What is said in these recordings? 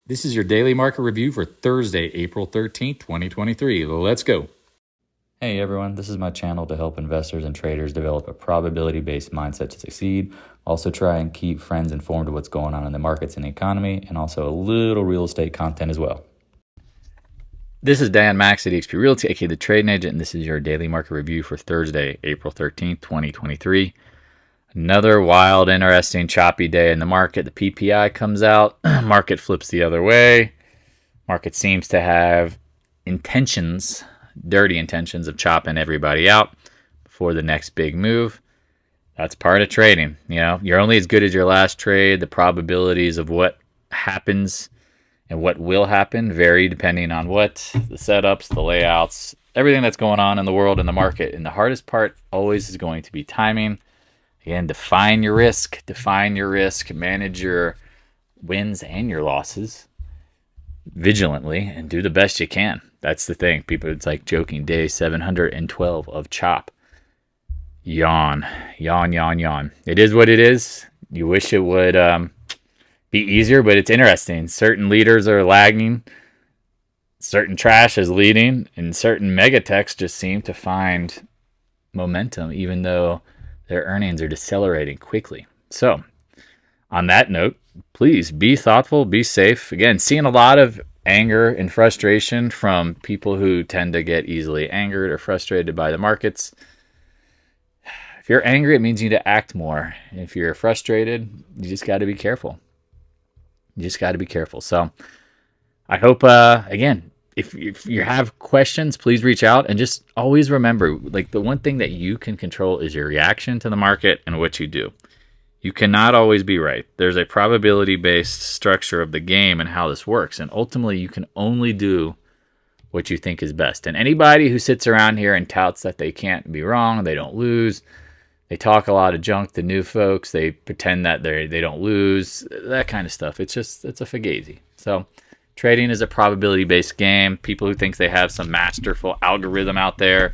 This is your daily market review for Thursday, April 13th, 2023. Let's go. Hey everyone, this is my channel to help investors and traders develop a probability-based mindset to succeed. Also try and keep friends informed of what's going on in the markets and the economy, and also a little real estate content as well. This is Dan Max at eXp Realty, aka the Trading Agent, and this is your daily market review for Thursday, April 13th, 2023. Another wild, interesting, choppy day in the market. The PPI comes out, market flips the other way. Market seems to have intentions, dirty intentions of chopping everybody out before the next big move. That's part of trading. You know, you're only as good as your last trade. The probabilities of what happens and what will happen vary depending on what, the setups, the layouts, everything that's going on in the world and the market. And the hardest part always is going to be timing. Again, define your risk, manage your wins and your losses vigilantly, and do the best you can. That's the thing. People, it's like joking, day 712 of chop. Yawn. It is what it is. You wish it would be easier, but it's interesting. Certain leaders are lagging, certain trash is leading, and certain mega techs just seem to find momentum, even though their earnings are decelerating quickly. So, on that note, please be thoughtful, be safe. Again, seeing a lot of anger and frustration from people who tend to get easily angered or frustrated by the markets. If you're angry, it means you need to act more. If you're frustrated, you just got to be careful. So, I hope, again, if you have questions, please reach out, and just always remember, like, the one thing that you can control is your reaction to the market and what you do. You cannot always be right. There's a probability-based structure of the game and how this works, and ultimately you can only do what you think is best. And anybody who sits around here and touts that they can't be wrong, they don't lose, they talk a lot of junk to new folks, they pretend that they don't lose, that kind of stuff. It's a fugazi. So trading is a probability-based game. People who think they have some masterful algorithm out there.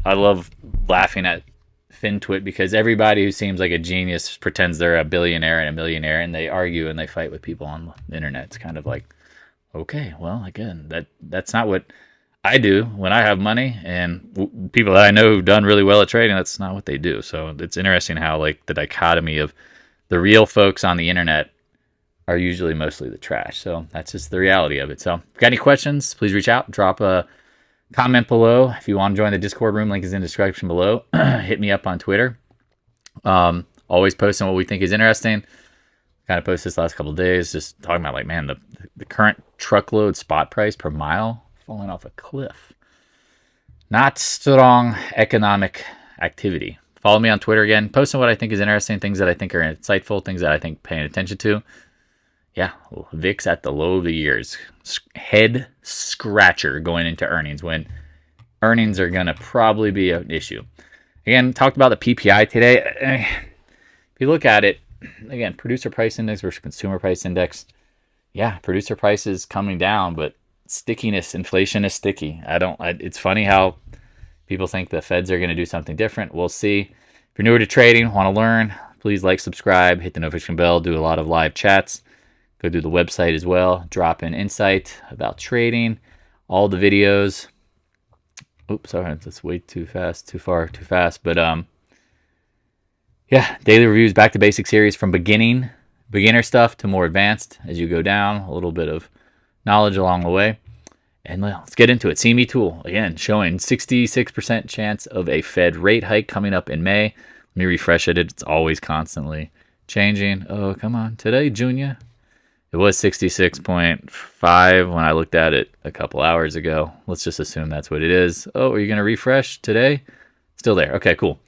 I love laughing at FinTwit because everybody who seems like a genius pretends they're a billionaire and a millionaire, and they argue and they fight with people on the internet. It's kind of like, okay, well, again, that's not what I do when I have money, and people that I know who've done really well at trading, that's not what they do. So it's interesting how, like, the dichotomy of the real folks on the internet are usually mostly the trash. So that's just the reality of it. So if you got any questions, please reach out, drop a comment below. If you want to join the Discord room, link is in the description below. Hit me up on Twitter. Always posting what we think is interesting. Kind of posted this last couple of days, just talking about, like, man, the current truckload spot price per mile falling off a cliff. Not strong economic activity. Follow me on Twitter again, posting what I think is interesting, things that I think are insightful, things that I think paying attention to. Yeah, VIX at the low of the years. Head scratcher going into earnings, when earnings are going to probably be an issue. Again, talked about the PPI today. If you look at it, again, producer price index versus consumer price index. Yeah, producer prices coming down, but stickiness, inflation is sticky. It's funny how people think the Feds are going to do something different. We'll see. If you're newer to trading, want to learn, please like, subscribe, hit the notification bell, do a lot of live chats. Go to the website as well. Drop in insight about trading. All the videos. Oops, sorry, that's way too fast, too fast. But yeah, daily reviews, back to basic series from beginner stuff to more advanced as you go down. A little bit of knowledge along the way. And let's get into it. CME tool, again, showing 66% chance of a Fed rate hike coming up in May. Let me refresh it. It's always constantly changing. Oh, come on. Today, Junior. It was 66.5 when I looked at it a couple hours ago. Let's just assume that's what it is. Oh, are you going to refresh today? Still there. Okay, cool.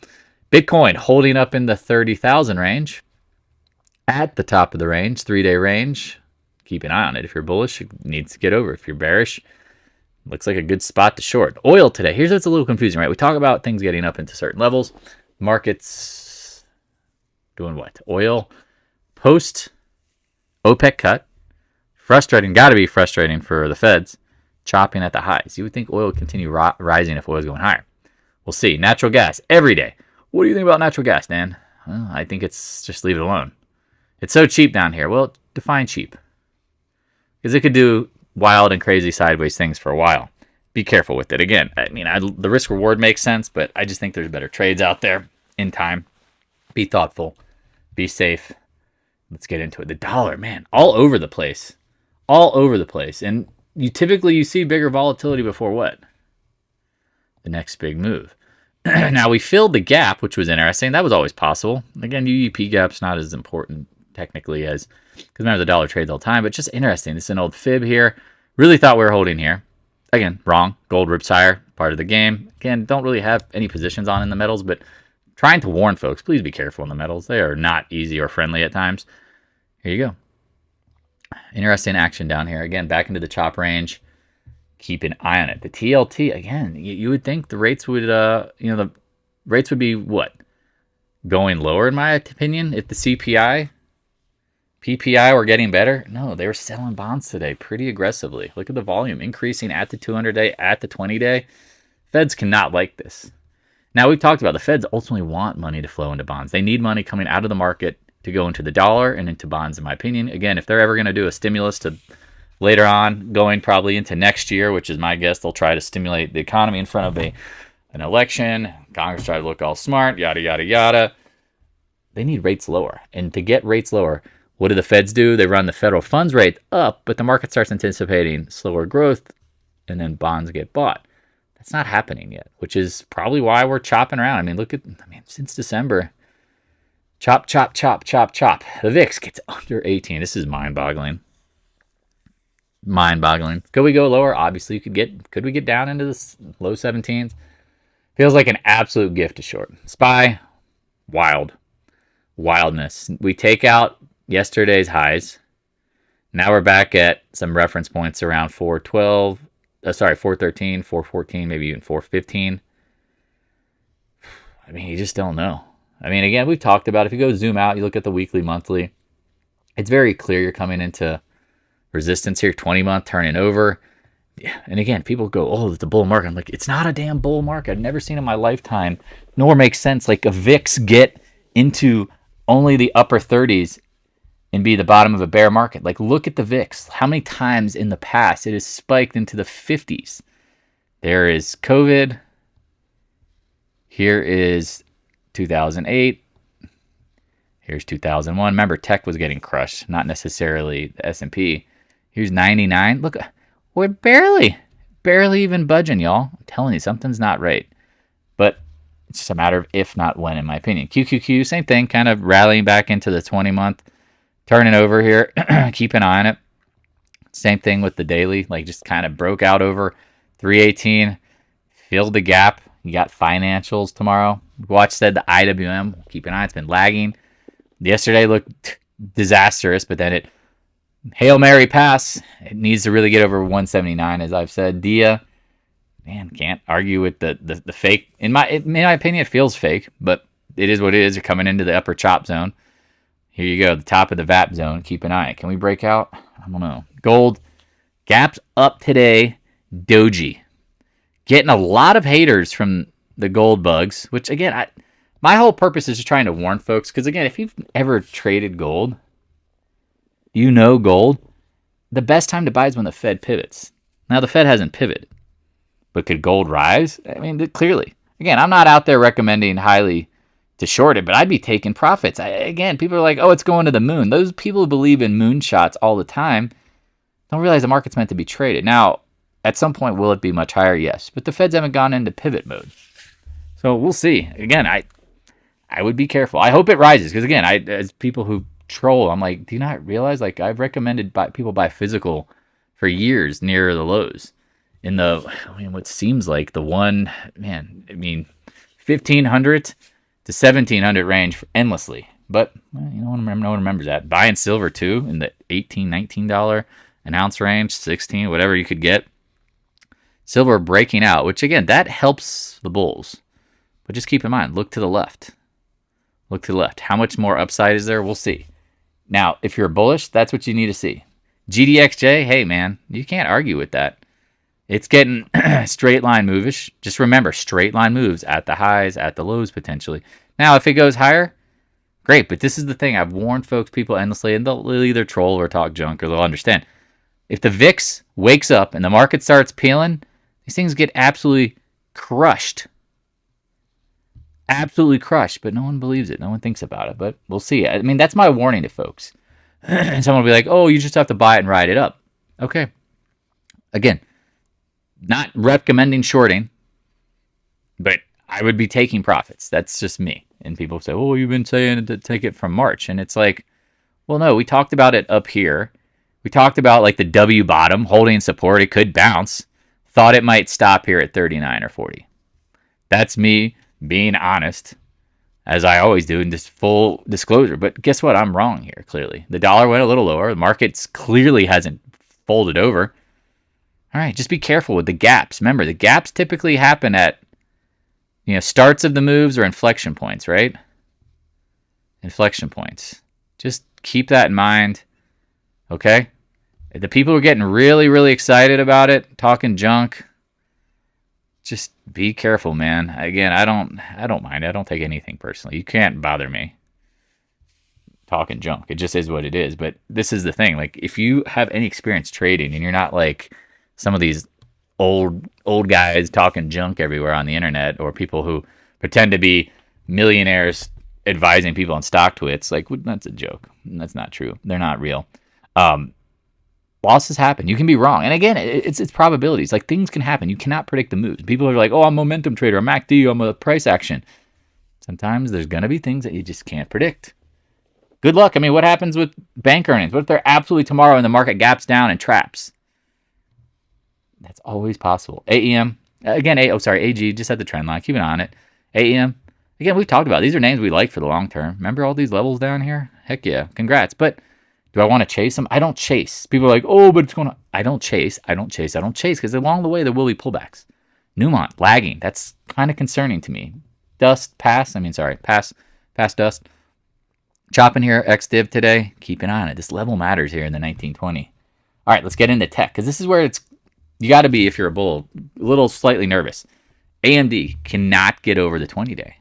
Bitcoin holding up in the 30,000 range. At the top of the range, 3-day range. Keep an eye on it. If you're bullish, it needs to get over. If you're bearish, looks like a good spot to short. Oil today. Here's what's a little confusing, right? We talk about things getting up into certain levels. Markets doing what? Oil post OPEC cut, frustrating, got to be frustrating for the Feds, chopping at the highs. You would think oil would continue rising if oil was going higher. We'll see. Natural gas, every day. What do you think about natural gas, Dan? Well, I think it's just leave it alone. It's so cheap down here. Well, define cheap. because it could do wild and crazy sideways things for a while. Be careful with it. Again, I mean, the risk reward makes sense, but I just think there's better trades out there in time. Be thoughtful, be safe. Let's get into it. The dollar, man, all over the place, and you see bigger volatility before what? The next big move. Now we filled the gap, which was interesting. That was always possible. Again, UEP gap's not as important technically as, because remember the dollar trades all the time, but just interesting. This is an old fib here. Really thought we were holding here. Again, wrong. Gold rips higher, part of the game. Again, don't really have any positions on in the metals, but trying to warn folks, please be careful in the metals. They are not easy or friendly at times. Here you go. Interesting action down here. Again, back into the chop range. Keep an eye on it. The TLT, again, you would think the rates would, the rates would be what? Going lower, in my opinion, if the CPI, PPI were getting better. No, they were selling bonds today pretty aggressively. Look at the volume increasing at the 200-day, at the 20-day. Feds cannot like this. Now, we've talked about the Feds ultimately want money to flow into bonds. They need money coming out of the market to go into the dollar and into bonds, in my opinion. Again, if they're ever going to do a stimulus to later on, going probably into next year, which is my guess, they'll try to stimulate the economy in front of an election. Congress try to look all smart, yada, yada, yada. They need rates lower. And to get rates lower, what do the Feds do? They run the federal funds rate up, but the market starts anticipating slower growth, and then bonds get bought. That's not happening yet, which is probably why we're chopping around. Since December, chop, chop, chop, chop, chop. The VIX gets under 18. This is mind-boggling. Could we go lower? Obviously, could we get down into the low 17s? Feels like an absolute gift to short. SPY, wildness. We take out yesterday's highs. Now we're back at some reference points around 413, 414, maybe even 415. You just don't know. Again, we've talked about, if you go zoom out, you look at the weekly, monthly, it's very clear you're coming into resistance here, 20-month turning over. Yeah, and again, people go, oh, it's a bull market. I'm like, it's not a damn bull market. I've never seen in my lifetime, nor makes sense, like a VIX get into only the upper 30s and be the bottom of a bear market. Like, look at the VIX. How many times in the past it has spiked into the 50s? There is COVID. Here is 2008. Here's 2001. Remember, tech was getting crushed, not necessarily the S&P. Here's 99. Look, we're barely even budging, y'all. I'm telling you, something's not right. But it's just a matter of if, not when, in my opinion. QQQ, same thing, kind of rallying back into the 20-month, turning over here. Keep an eye on it. Same thing with the daily, like just kind of broke out over 318, filled the gap. You got financials tomorrow. Watch said the IWM. Keep an eye. It's been lagging. Yesterday looked disastrous, but then it Hail Mary pass. It needs to really get over 179, as I've said. DIA, man, can't argue with the fake. In my opinion, it feels fake, but it is what it is. You're coming into the upper chop zone. Here you go, the top of the VAP zone. Keep an eye. Can we break out? I don't know. Gold, gaps up today. Doji. Getting a lot of haters from the gold bugs, which, again, my whole purpose is just trying to warn folks, because, again, if you've ever traded gold, gold, the best time to buy is when the Fed pivots. Now, the Fed hasn't pivoted, but could gold rise? Clearly. Again, I'm not out there recommending highly to short it, but I'd be taking profits. Again, people are like, oh, it's going to the moon. Those people who believe in moonshots all the time don't realize the market's meant to be traded. Now, at some point, will it be much higher? Yes, but the Feds haven't gone into pivot mode. So we'll see. Again, I would be careful. I hope it rises, because, again, as people who troll, I'm like, do you not realize, like, I've recommended people buy physical for years near the lows in what seems like the 1500 to 1700 range endlessly. But no one remembers that. Buying silver too in the $18, $19 an ounce range, 16, whatever you could get. Silver breaking out, which, again, that helps the bulls. But just keep in mind, look to the left. Look to the left. How much more upside is there? We'll see. Now, if you're bullish, that's what you need to see. GDXJ, hey, man, you can't argue with that. It's getting straight line move-ish. Just remember, straight line moves at the highs, at the lows, potentially. Now, if it goes higher, great. But this is the thing. I've warned people endlessly, and they'll either troll or talk junk, or they'll understand. If the VIX wakes up and the market starts peeling, these things get absolutely crushed. Absolutely crushed, but no one believes it. No one thinks about it, but we'll see. I mean, that's my warning to folks. And someone will be like, oh, you just have to buy it and ride it up. Okay. Again, not recommending shorting, but I would be taking profits. That's just me. And people say, oh, you've been saying to take it from March. And it's like, well, no, we talked about it up here. We talked about like the W bottom holding support. It could bounce. Thought it might stop here at 39 or 40. That's me being honest, as I always do in just full disclosure. But guess what? I'm wrong here, clearly. The dollar went a little lower. The market clearly hasn't folded over. All right, just be careful with the gaps. Remember, the gaps typically happen at starts of the moves or inflection points, right? Inflection points. Just keep that in mind, okay? The people who are getting really, really excited about it, talking junk, just be careful, man. Again, I don't mind. I don't take anything personally. You can't bother me talking junk. It just is what it is. But this is the thing. Like, if you have any experience trading and you're not like some of these old guys talking junk everywhere on the internet, or people who pretend to be millionaires advising people on stock twits, like, that's a joke. That's not true. They're not real. Losses happen. You can be wrong. And again, it's probabilities. Like, things can happen. You cannot predict the moves. People are like, oh, I'm a momentum trader. I'm MACD. I'm a price action. Sometimes there's going to be things that you just can't predict. Good luck. I mean, what happens with bank earnings? What if they're absolutely tomorrow and the market gaps down and traps? That's always possible. AEM. Again, AG. Just had the trend line. Keep an eye on it. AEM. Again, we've talked about these are names we like for the long term. Remember all these levels down here? Heck yeah. Congrats. But do I want to chase them? I don't chase. People are like, oh, but it's going to... I don't chase. Because along the way, there will be pullbacks. Newmont, lagging. That's kind of concerning to me. Pass dust. Chopping here, XDiv today. Keep an eye on it. This level matters here in the 1920. All right, let's get into tech. Because this is where you got to be, if you're a bull, a little slightly nervous. AMD cannot get over the 20-day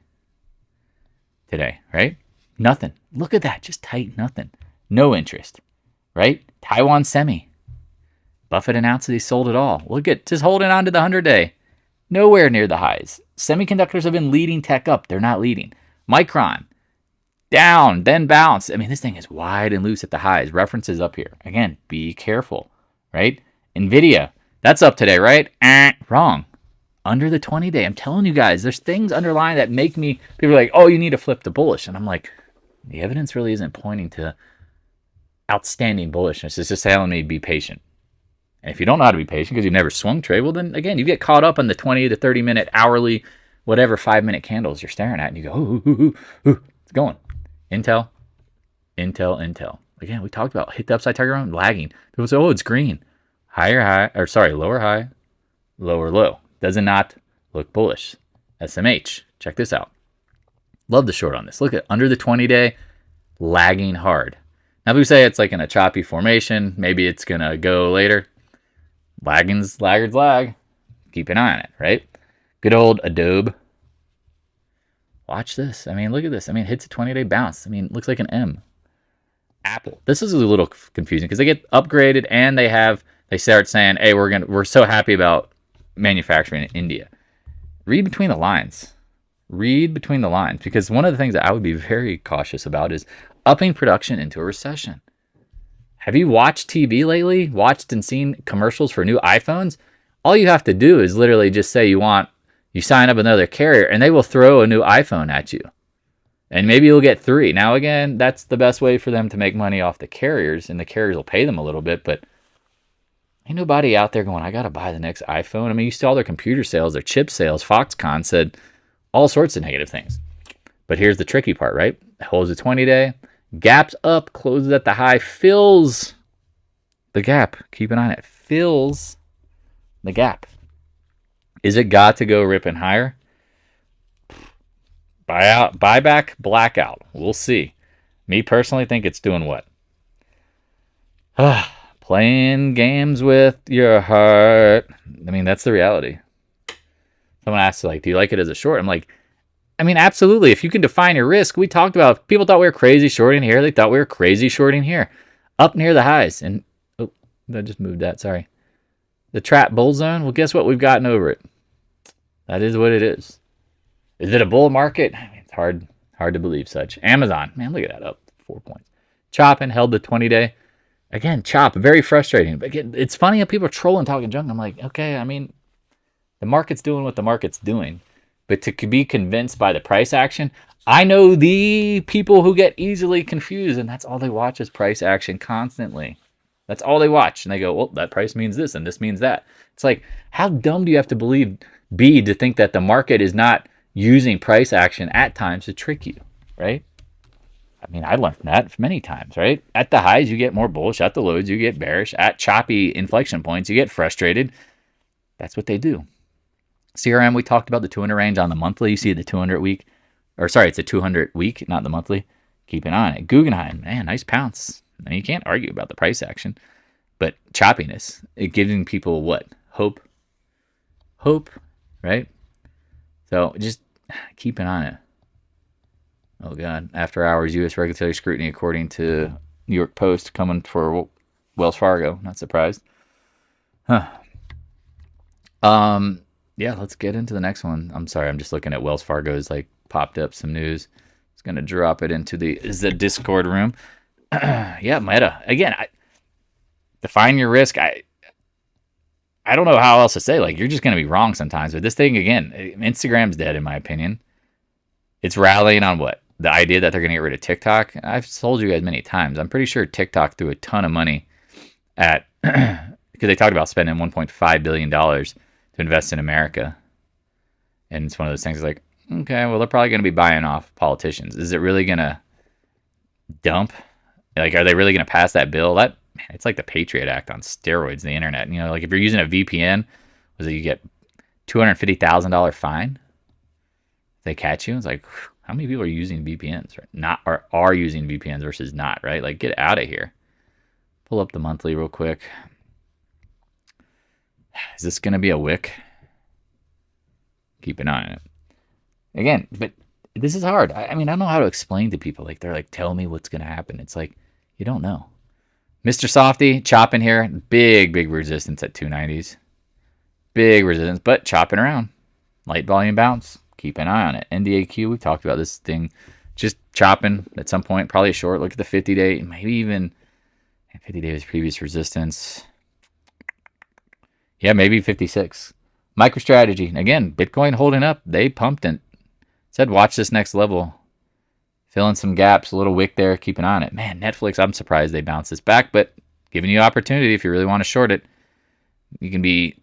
today, right? Nothing. Look at that. Just tight nothing. No interest, right? Taiwan Semi. Buffett announced that he sold it all. Look at just holding on to the 100-day. Nowhere near the highs. Semiconductors have been leading tech up. They're not leading. Micron, down, then bounce. I mean, this thing is wide and loose at the highs. References up here. Again, be careful, right? NVIDIA, that's up today, right? Wrong. Under the 20-day. I'm telling you guys, there's things underlying that make me... People are like, oh, you need to flip to bullish. And I'm like, the evidence really isn't pointing to outstanding bullishness. It's just telling me be patient. And if you don't know how to be patient because you've never swung trade, well, then again, you get caught up on the 20 to 30 minute, hourly, whatever 5-minute candles you're staring at, and you go, ooh, it's going. Intel. Again, we talked about hit the upside target around lagging. People say, oh, it's green. Lower high, lower low. Does not look bullish. SMH. Check this out. Love the short on this. Look at under the 20-day, lagging hard. Now, if we say it's like in a choppy formation, maybe it's going to go later. Laggards lag. Keep an eye on it, right? Good old Adobe. Watch this. I mean, look at this. I mean, it hits a 20-day bounce. I mean, it looks like an M. Apple. This is a little confusing because they get upgraded and they start saying, hey, we're so happy about manufacturing in India. Read between the lines. Because one of the things that I would be very cautious about is upping production into a recession. Have you watched TV lately? Watched and seen commercials for new iPhones? All you have to do is literally just say you sign up another carrier and they will throw a new iPhone at you. And maybe you'll get 3. Now, again, that's the best way for them to make money off the carriers, and the carriers will pay them a little bit, but ain't nobody out there going, I got to buy the next iPhone. I mean, you saw their computer sales, their chip sales. Foxconn said all sorts of negative things. But here's the tricky part, right? Holds a 20-day, gaps up, closes at the high, fills the gap. Keep an eye on it. Fills the gap. Is it got to go ripping higher? Buyback, blackout. We'll see. Me personally think it's doing what? Playing games with your heart. I mean, that's the reality. Someone asked, like, do you like it as a short? I'm like, I mean, absolutely. If you can define your risk, we talked about, people thought we were crazy shorting here. They thought we were crazy shorting here. Up near the highs. And I just moved that. Sorry. The trap bull zone. Well, guess what? We've gotten over it. That is what it is. Is it a bull market? I mean, it's hard to believe such. Amazon, man, look at that, up 4 points. Chopping, held the 20-day. Again, chop, very frustrating. But again, it's funny how people are trolling, talking junk. I'm like, okay, I mean, the market's doing what the market's doing. But to be convinced by the price action, I know the people who get easily confused, and that's all they watch is price action constantly. That's all they watch. And they go, well, that price means this and this means that. It's like, how dumb do you have to be to think that the market is not using price action at times to trick you, right? I mean, I learned that many times, right? At the highs, you get more bullish. At the lows, you get bearish. At choppy inflection points, you get frustrated. That's what they do. CRM, we talked about the 200 range on the monthly. You see the 200 week, or sorry, it's a 200 week, not the monthly. Keep an eye on it. Guggenheim, man, nice pounce. I mean, you can't argue about the price action, but choppiness, it giving people what? Hope, right? So just keep an eye on it. Oh, God. After hours, U.S. regulatory scrutiny, according to New York Post, coming for Wells Fargo. Not surprised. Huh. Yeah, let's get into the next one. I'm sorry, I'm just looking at Wells Fargo's, like, popped up some news. It's going to drop it into the Discord room. Yeah, Meta. Again, define your risk. I don't know how else to say. Like, you're just going to be wrong sometimes. But this thing, again, Instagram's dead, in my opinion. It's rallying on what? The idea that they're going to get rid of TikTok. I've told you guys many times. I'm pretty sure TikTok threw a ton of money at, because they talked about spending $1.5 billion to invest in America. And it's one of those things like, okay, well, they're probably going to be buying off politicians. Is it really going to dump? Like, are they really going to pass that bill? It's like the Patriot Act on steroids, the internet. You know, like if you're using a VPN, was it you get $250,000 fine? If they catch you, it's like, how many people are using VPNs, right? Not are using VPNs versus not, right? Like, get out of here. Pull up the monthly real quick. Is this going to be a wick? Keep an eye on it. Again, but this is hard. I mean, I don't know how to explain to people. Like, they're like, tell me what's going to happen. It's like, you don't know. Mr. Softy, chopping here. Big resistance at 290s. Big resistance, but chopping around. Light volume bounce. Keep an eye on it. NDAQ, we talked about this thing. Just chopping at some point. Probably a short. Look at the 50-day. Maybe even 50 days previous resistance. Yeah, maybe 56. MicroStrategy. Again, Bitcoin holding up. They pumped it. Said watch this next level. Fill in some gaps. A little wick there. Keep an eye on it. Man, Netflix, I'm surprised they bounced this back, but giving you opportunity if you really want to short it. You can be,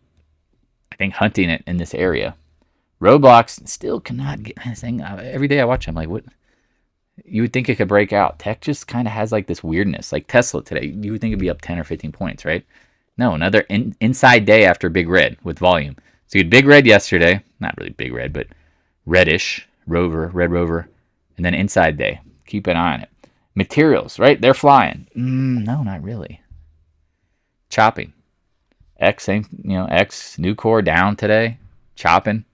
I think, hunting it in this area. Roblox still cannot get this thing. Every day I watch it, I'm like, what? You would think it could break out. Tech just kind of has like this weirdness. Like Tesla today, you would think it'd be up 10 or 15 points, right? No, another inside day after Big Red with volume. So you had Big Red yesterday. Not really Big Red, but reddish. Red Rover. And then inside day. Keep an eye on it. Materials, right? They're flying. No, not really. Chopping. X, new core down today. Chopping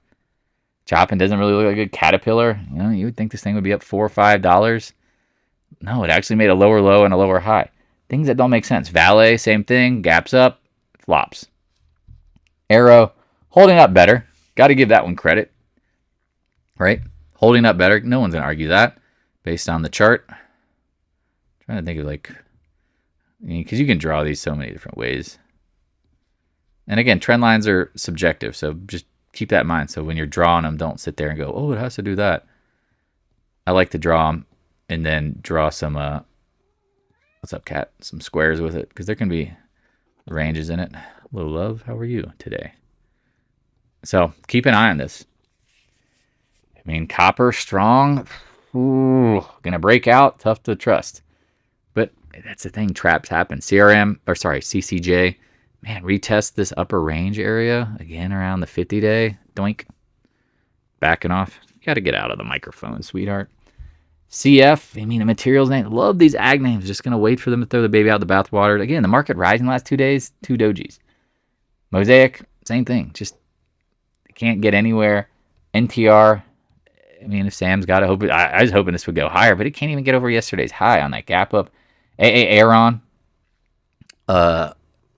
doesn't really look like a Caterpillar. You know, you would think this thing would be up $4 or $5. No, it actually made a lower low and a lower high. Things that don't make sense. VALE, same thing. Gaps up, flops. Arrow, holding up better. Got to give that one credit. Right? Holding up better. No one's going to argue that based on the chart. I'm trying to think of because you can draw these so many different ways. And again, trend lines are subjective. So just keep that in mind. So when you're drawing them, don't sit there and go, oh, it has to do that. I like to draw them and then draw some, what's up, cat? Some squares with it because there can be ranges in it. Hello, love. How are you today? So keep an eye on this. I mean, copper strong. Ooh, gonna break out. Tough to trust. But that's the thing. Traps happen. CCJ. Man, retest this upper range area again around the 50-day. Doink. Backing off. You got to get out of the microphone, sweetheart. CF, I mean, the materials name. Love these ag names. Just going to wait for them to throw the baby out the bathwater. Again, the market rising the last 2 days. 2 dojis. Mosaic, same thing. Just can't get anywhere. NTR, I mean, if Sam's got it, I was hoping this would go higher, but it can't even get over yesterday's high on that gap up. AA Aaron.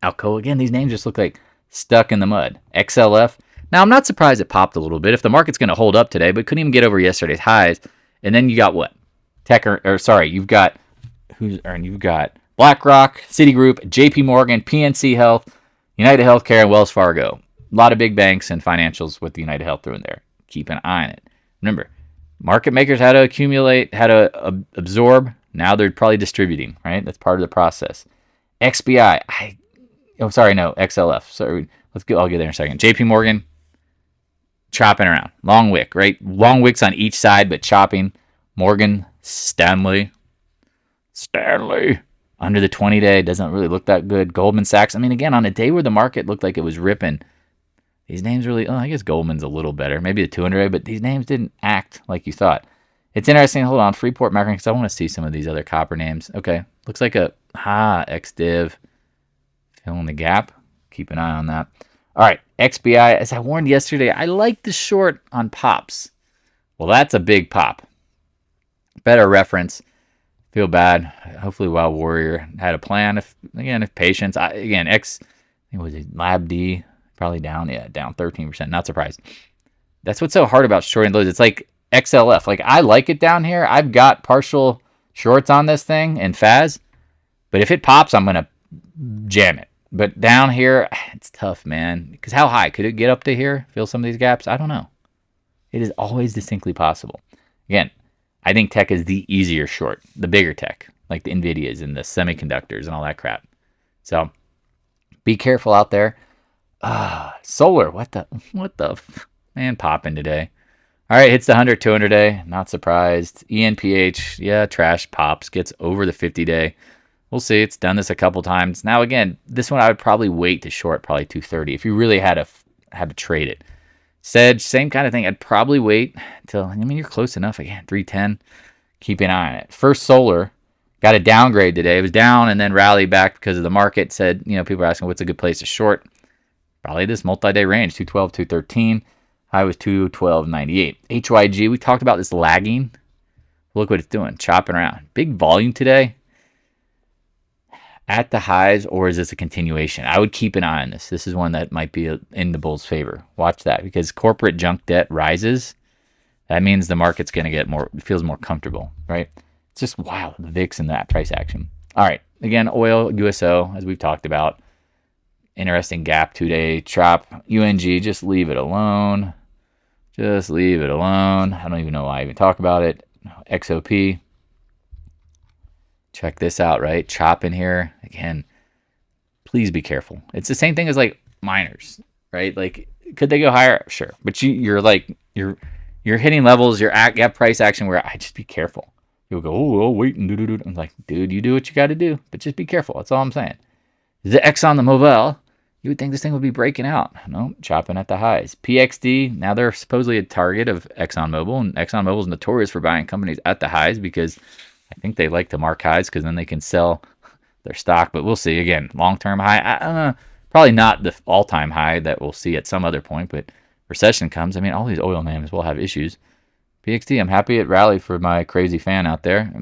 Alcoa. Again, these names just look like stuck in the mud. XLF. Now, I'm not surprised it popped a little bit. If the market's going to hold up today, but couldn't even get over yesterday's highs. And then you got what? You've got you've got BlackRock, Citigroup, JP Morgan, PNC Health, United Healthcare, and Wells Fargo. A lot of big banks and financials with the United Health through in there. Keep an eye on it. Remember, market makers had to accumulate, had to absorb. Now they're probably distributing, right? That's part of the process. XBI. XLF. Sorry, I'll get there in a second. JP Morgan, chopping around. Long wick, right? Long wicks on each side, but chopping. Morgan Stanley. Under the 20-day, doesn't really look that good. Goldman Sachs. I mean, again, on a day where the market looked like it was ripping, these names really, I guess Goldman's a little better. Maybe the 200-day, but these names didn't act like you thought. It's interesting. Hold on. Freeport McMoRan, because I want to see some of these other copper names. Okay. Looks like XDiv. Filling the gap. Keep an eye on that. All right. XBI, as I warned yesterday, I like the short on pops. Well, that's a big pop. Better reference. Feel bad. Hopefully, Wild Warrior had a plan. If patience. Was it Lab D? Probably down. Yeah, down 13%. Not surprised. That's what's so hard about shorting those. It's like XLF. Like, I like it down here. I've got partial shorts on this thing in FAS. But if it pops, I'm going to jam it. But down here, it's tough, man. Because how high? Could it get up to here? Fill some of these gaps? I don't know. It is always distinctly possible. Again, I think tech is the easier short, the bigger tech, like the NVIDIAs and the semiconductors and all that crap. So be careful out there. Solar, what the man popping today. All right, hits the 100, 200 day. Not surprised. ENPH, yeah, trash pops, gets over the 50-day. We'll see. It's done this a couple times. Now, again, this one I would probably wait to short, probably 230 if you really had to trade it. Sedge, same kind of thing. I'd probably wait until, you're close enough. Again, 310. Keep an eye on it. First Solar got a downgrade today. It was down and then rallied back because of the market. Said, people are asking what's a good place to short. Probably this multi-day range, 212, 213. High was 212.98. HYG, we talked about this lagging. Look what it's doing, chopping around. Big volume today. At the highs, or is this a continuation? I would keep an eye on this. This is one that might be in the bull's favor. Watch that, because corporate junk debt rises. That means the market's going to get feels more comfortable, right? It's just wild, the VIX and that price action. All right, again, oil, USO, as we've talked about. Interesting gap 2-day chop. UNG, just leave it alone. Just leave it alone. I don't even know why I even talk about it. XOP. Check this out, right? Chop in here. Again, please be careful. It's the same thing as like miners, right? Like, could they go higher? Sure. But you're hitting levels, you're at gap price action where I just be careful. You'll go, oh, wait, and do. I'm like, dude, you do what you got to do, but just be careful. That's all I'm saying. The Exxon the Mobil, you would think this thing would be breaking out. No, chopping at the highs. PXD, now they're supposedly a target of ExxonMobil, and ExxonMobil is notorious for buying companies at the highs because I think they like to mark highs because then they can sell their stock. But we'll see. Again, long-term high, probably not the all-time high that we'll see at some other point, but recession comes. All these oil names will have issues. PXD, I'm happy it rallied for my crazy fan out there.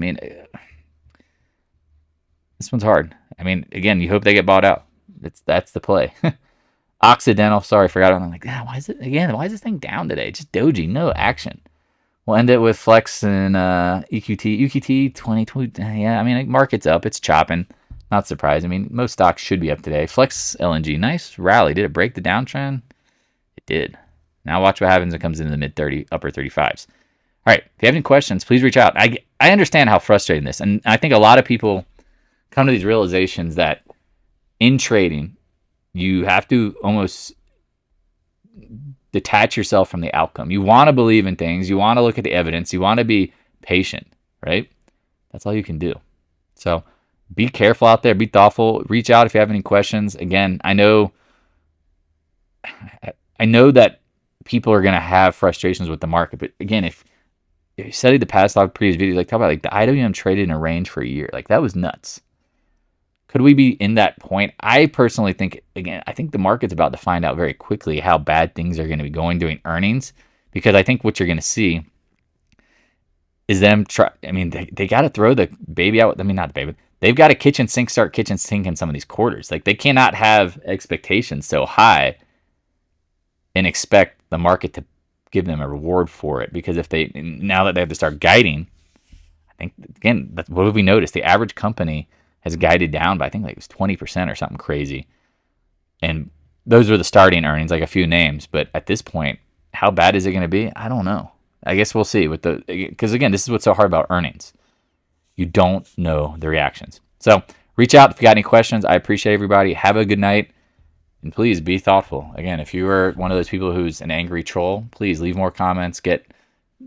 This one's hard. Again, you hope they get bought out. That's the play. Occidental, sorry, forgot. I'm like, why is this thing down today? Just doji, no action. We'll end it with Flex and EQT 2020. Yeah, market's up. It's chopping. Not surprised. Most stocks should be up today. Flex LNG, nice rally. Did it break the downtrend? It did. Now watch what happens. It comes into the mid-30, upper 35s. All right, if you have any questions, please reach out. I understand how frustrating this, and I think a lot of people come to these realizations that in trading, you have to almost detach yourself from the outcome. You want to believe in things. You want to look at the evidence. You want to be patient, right? That's all you can do. So be careful out there. Be thoughtful. Reach out if you have any questions. Again, I know that people are going to have frustrations with the market, but again, if you studied the past log previous videos, talk about the IWM traded in a range for a year. That was nuts. Could we be in that point? I personally think, I think the market's about to find out very quickly how bad things are going to be going during earnings, because I think what you're going to see is them try. They got to throw the baby out. Not the baby. they've got to start kitchen sink in some of these quarters. Like, they cannot have expectations so high and expect the market to give them a reward for it. Because now that they have to start guiding, I think, again, what have we noticed? The average company has guided down by, I think, like it was 20% or something crazy. And those are the starting earnings, like a few names. But at this point, how bad is it going to be? I don't know. I guess we'll see. Because again, this is what's so hard about earnings. You don't know the reactions. So reach out if you got any questions. I appreciate everybody. Have a good night. And please be thoughtful. Again, if you are one of those people who's an angry troll, please leave more comments.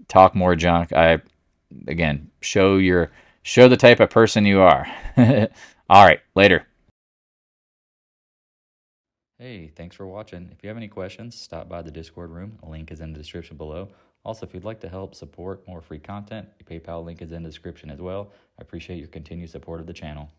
Talk more junk. Again, show the type of person you are. All right, later. Hey, thanks for watching. If you have any questions, stop by the Discord room. A link is in the description below. Also, if you'd like to help support more free content, the PayPal link is in the description as well. I appreciate your continued support of the channel.